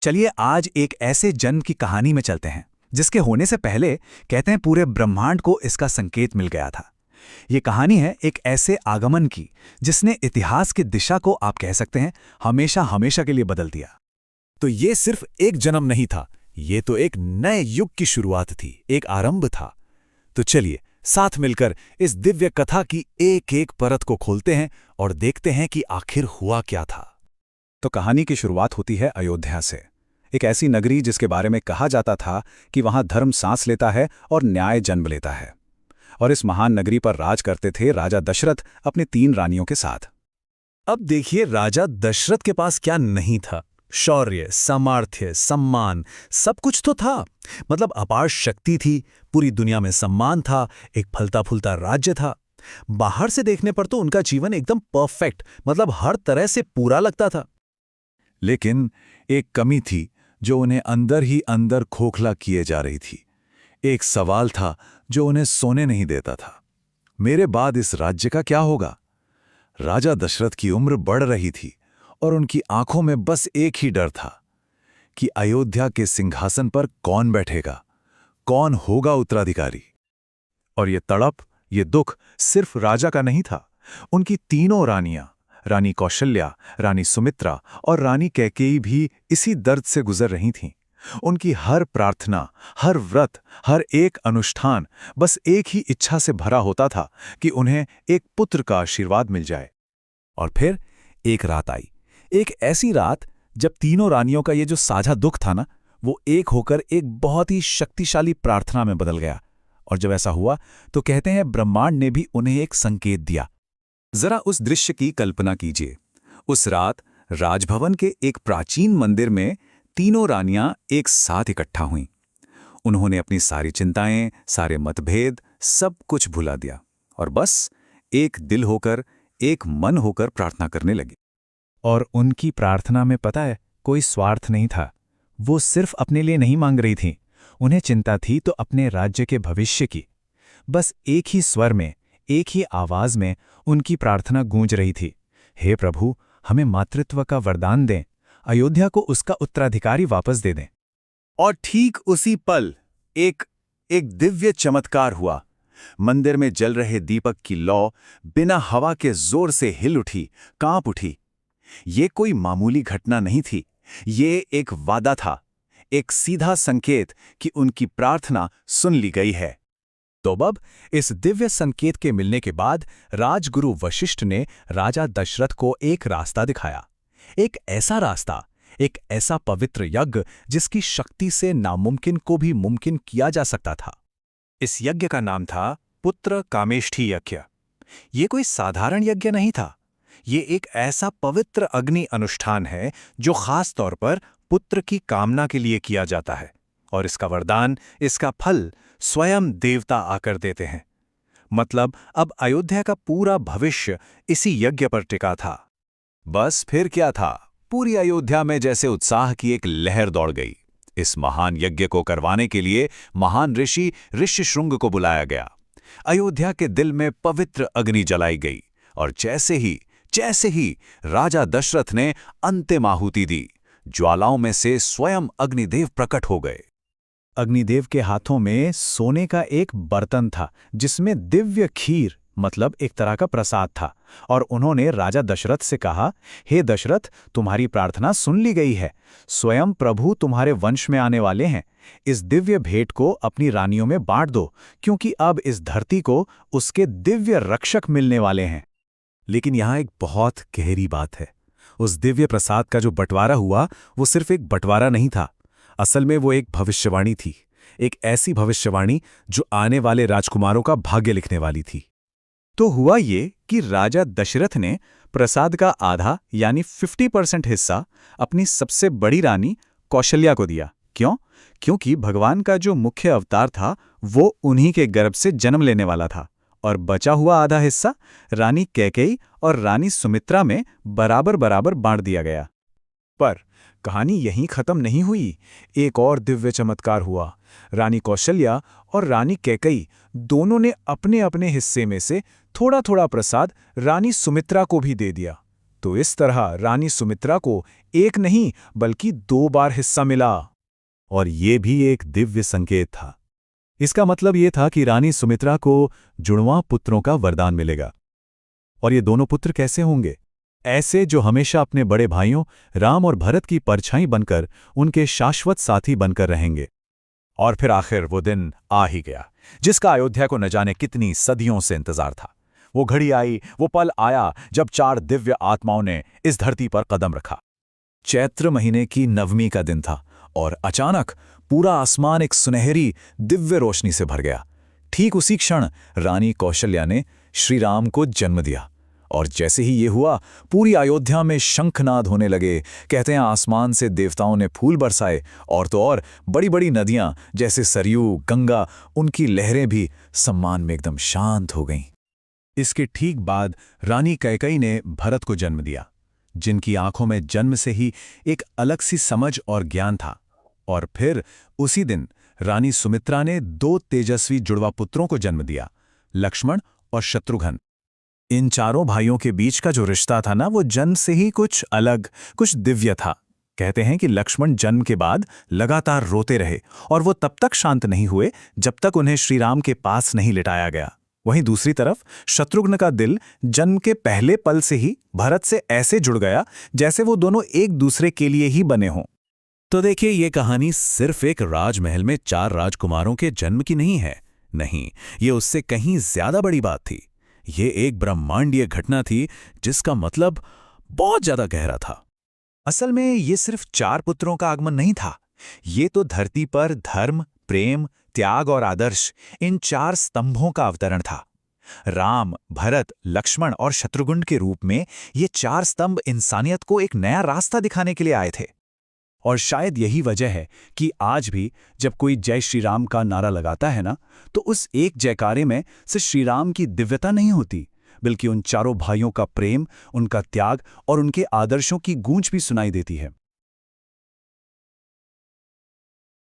चलिए आज एक ऐसे जन्म की कहानी में चलते हैं जिसके होने से पहले कहते हैं पूरे ब्रह्मांड को इसका संकेत मिल गया था। ये कहानी है एक ऐसे आगमन की जिसने इतिहास की दिशा को आप कह सकते हैं हमेशा हमेशा के लिए बदल दिया। तो ये सिर्फ एक जन्म नहीं था, ये तो एक नए युग की शुरुआत थी, एक आरंभ था। तो चलिए साथ मिलकर इस दिव्य कथा की एक एक परत को खोलते हैं और देखते हैं कि आखिर हुआ क्या था। तो कहानी की शुरुआत होती है अयोध्या से, एक ऐसी नगरी जिसके बारे में कहा जाता था कि वहां धर्म सांस लेता है और न्याय जन्म लेता है। और इस महान नगरी पर राज करते थे राजा दशरथ अपनी 3 रानियों के साथ। अब देखिए राजा दशरथ के पास क्या नहीं था। शौर्य, सामर्थ्य, सम्मान, सब कुछ तो था। मतलब अपार शक्ति थी, पूरी दुनिया में सम्मान था, एक फलता फूलता राज्य था। बाहर से देखने पर तो उनका जीवन एकदम परफेक्ट, मतलब हर तरह से पूरा लगता था। लेकिन एक कमी थी जो उन्हें अंदर ही अंदर खोखला किए जा रही थी। एक सवाल था जो उन्हें सोने नहीं देता था। मेरे बाद इस राज्य का क्या होगा? राजा दशरथ की उम्र बढ़ रही थी और उनकी आंखों में बस एक ही डर था कि अयोध्या के सिंहासन पर कौन बैठेगा, कौन होगा उत्तराधिकारी। और ये तड़प, ये दुख सिर्फ राजा का नहीं था। उनकी तीनों रानियां, रानी कौशल्या, रानी सुमित्रा और रानी कैकेयी भी इसी दर्द से गुजर रही थीं। उनकी हर प्रार्थना, हर व्रत, हर एक अनुष्ठान बस एक ही इच्छा से भरा होता था कि उन्हें एक पुत्र का आशीर्वाद मिल जाए। और फिर एक रात आई, एक ऐसी रात जब तीनों रानियों का ये जो साझा दुख था ना, वो एक होकर एक बहुत ही शक्तिशाली प्रार्थना में बदल गया। और जब ऐसा हुआ तो कहते हैं ब्रह्मांड ने भी उन्हें एक संकेत दिया। जरा उस दृश्य की कल्पना कीजिए। उस रात राजभवन के एक प्राचीन मंदिर में तीनों रानियां एक साथ इकट्ठा हुईं। उन्होंने अपनी सारी चिंताएं, सारे मतभेद, सब कुछ भुला दिया और बस एक दिल होकर, एक मन होकर प्रार्थना करने लगी। और उनकी प्रार्थना में पता है, कोई स्वार्थ नहीं था। वो सिर्फ अपने लिए नहीं मांग रही थी, उन्हें चिंता थी तो अपने राज्य के भविष्य की। बस एक ही स्वर में, एक ही आवाज में उनकी प्रार्थना गूंज रही थी, हे प्रभु, हमें मातृत्व का वरदान दें, अयोध्या को उसका उत्तराधिकारी वापस दे दें। और ठीक उसी पल एक दिव्य चमत्कार हुआ। मंदिर में जल रहे दीपक की लौ बिना हवा के जोर से हिल उठी, कांप उठी। ये कोई मामूली घटना नहीं थी, ये एक वादा था, एक सीधा संकेत कि उनकी प्रार्थना सुन ली गई है। तो अब इस दिव्य संकेत के मिलने के बाद राजगुरु वशिष्ठ ने राजा दशरथ को एक रास्ता दिखाया। एक ऐसा रास्ता, एक ऐसा पवित्र यज्ञ जिसकी शक्ति से नामुमकिन को भी मुमकिन किया जा सकता था। इस यज्ञ का नाम था पुत्र कामेष्ठी यज्ञ। ये कोई साधारण यज्ञ नहीं था। ये एक ऐसा पवित्र अग्नि अनुष्ठान है जो खास तौर पर पुत्र की कामना के लिए किया जाता है। और इसका वरदान, इसका फल स्वयं देवता आकर देते हैं। मतलब अब अयोध्या का पूरा भविष्य इसी यज्ञ पर टिका था। बस फिर क्या था, पूरी अयोध्या में जैसे उत्साह की एक लहर दौड़ गई। इस महान यज्ञ को करवाने के लिए महान ऋषि ऋष्यशृंग को बुलाया गया। अयोध्या के दिल में पवित्र अग्नि जलाई गई और जैसे ही राजा दशरथ ने अंतिम आहुति दी, ज्वालाओं में से स्वयं अग्निदेव प्रकट हो गए। अग्निदेव के हाथों में सोने का एक बर्तन था जिसमें दिव्य खीर, मतलब एक तरह का प्रसाद था। और उन्होंने राजा दशरथ से कहा, हे दशरथ, तुम्हारी प्रार्थना सुन ली गई है, स्वयं प्रभु तुम्हारे वंश में आने वाले हैं। इस दिव्य भेंट को अपनी रानियों में बांट दो, क्योंकि अब इस धरती को उसके दिव्य रक्षक मिलने वाले हैं। लेकिन यहाँ एक बहुत गहरी बात है। उस दिव्य प्रसाद का जो बंटवारा हुआ, वो सिर्फ एक बंटवारा नहीं था। असल में वो एक भविष्यवाणी थी, एक ऐसी भविष्यवाणी जो आने वाले राजकुमारों का भाग्य लिखने वाली थी। तो हुआ ये कि राजा दशरथ ने प्रसाद का आधा यानी 50% हिस्सा अपनी सबसे बड़ी रानी कौशल्या को दिया। क्यों? क्योंकि भगवान का जो मुख्य अवतार था वो उन्हीं के गर्भ से जन्म लेने वाला था। और बचा हुआ आधा हिस्सा रानी कैकेयी और रानी सुमित्रा में बराबर बराबर बांट दिया गया। पर कहानी यहीं खत्म नहीं हुई। एक और दिव्य चमत्कार हुआ। रानी कौशल्या और रानी कैकेयी दोनों ने अपने अपने हिस्से में से थोड़ा थोड़ा प्रसाद रानी सुमित्रा को भी दे दिया। तो इस तरह रानी सुमित्रा को एक नहीं बल्कि 2 बार हिस्सा मिला। और ये भी एक दिव्य संकेत था। इसका मतलब ये था कि रानी सुमित्रा को जुड़वां पुत्रों का वरदान मिलेगा। और ये दोनों पुत्र कैसे होंगे? ऐसे जो हमेशा अपने बड़े भाइयों राम और भरत की परछाई बनकर उनके शाश्वत साथी बनकर रहेंगे। और फिर आखिर वो दिन आ ही गया, जिसका अयोध्या को न जाने कितनी सदियों से इंतजार था। वो घड़ी आई, वो पल आया जब 4 दिव्य आत्माओं ने इस धरती पर कदम रखा। चैत्र महीने की 9वीं का दिन था और अचानक पूरा आसमान एक सुनहरी दिव्य रोशनी से भर गया। ठीक उसी क्षण रानी कौशल्या ने श्री राम को जन्म दिया। और जैसे ही ये हुआ, पूरी अयोध्या में शंखनाद होने लगे। कहते हैं आसमान से देवताओं ने फूल बरसाए, और तो और बड़ी बड़ी नदियां जैसे सरयू, गंगा, उनकी लहरें भी सम्मान में एकदम शांत हो गईं। इसके ठीक बाद रानी कैकेयी ने भरत को जन्म दिया, जिनकी आंखों में जन्म से ही एक अलग सी समझ और ज्ञान था। और फिर उसी दिन रानी सुमित्रा ने 2 तेजस्वी जुड़वा पुत्रों को जन्म दिया, लक्ष्मण और शत्रुघ्न। इन चारों भाइयों के बीच का जो रिश्ता था ना, वो जन्म से ही कुछ अलग, कुछ दिव्य था। कहते हैं कि लक्ष्मण जन्म के बाद लगातार रोते रहे और वो तब तक शांत नहीं हुए जब तक उन्हें श्री राम के पास नहीं लिटाया गया। वहीं दूसरी तरफ शत्रुघ्न का दिल जन्म के पहले पल से ही भरत से ऐसे जुड़ गया जैसे वो दोनों एक दूसरे के लिए ही बने हों। तो देखिए, ये कहानी सिर्फ एक राजमहल में 4 राजकुमारों के जन्म की नहीं है। नहीं, ये उससे कहीं ज्यादा बड़ी बात थी। ये एक ब्रह्मांडीय घटना थी जिसका मतलब बहुत ज्यादा गहरा था। असल में ये सिर्फ 4 पुत्रों का आगमन नहीं था। ये तो धरती पर धर्म, प्रेम, त्याग और आदर्श, इन 4 स्तंभों का अवतरण था। राम, भरत, लक्ष्मण और शत्रुघ्न के रूप में ये 4 स्तंभ इंसानियत को एक नया रास्ता दिखाने के लिए आए थे। और शायद यही वजह है कि आज भी जब कोई जय श्री राम का नारा लगाता है ना, तो उस एक जयकारे में सिर्फ श्री राम की दिव्यता नहीं होती, बल्कि उन चारों भाइयों का प्रेम, उनका त्याग और उनके आदर्शों की गूंज भी सुनाई देती है।